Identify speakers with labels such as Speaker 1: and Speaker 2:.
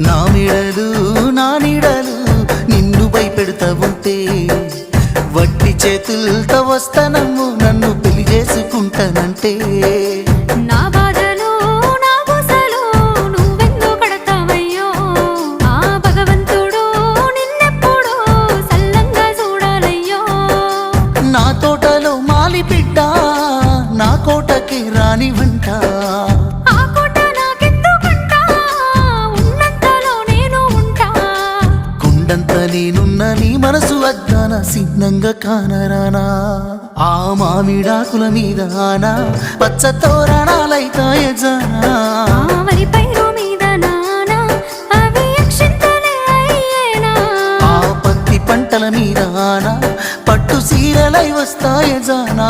Speaker 1: నా మెడలు నా నీడలు నిన్ను భయపెడతా ఉంటే వట్టి చేతులతో వస్తానమ్ము నన్ను పెళ్లి చేసుకుంటానంటే
Speaker 2: నా బాధలు నా బుసలు నువ్వెందుకు కడతావయ్యో ఆ భగవంతుడు నిన్నెప్పుడు సల్లంగా చూడాలయ్యో
Speaker 1: నా తోటలో మాలి బిడ్డ నా కోటకి రాని వంట
Speaker 2: ఆ కోట నాకెందుకంట ఉన్నంతలో నేను ఉంటా
Speaker 1: కొండంత నేనున్న నీ మనసు అజ్ఞాన సిన్నంగా కానరానా ఆ మామిడాకుల మీద ఆనా పచ్చ తోరణాలైతాయ జానా
Speaker 2: ఆ వరి పైరు మీద నానా అవి అక్షింతలే అయ్యేనా
Speaker 1: ఆ పత్తి పంటల మీద ఆనా పట్టు సీరలై వస్తాయ జానా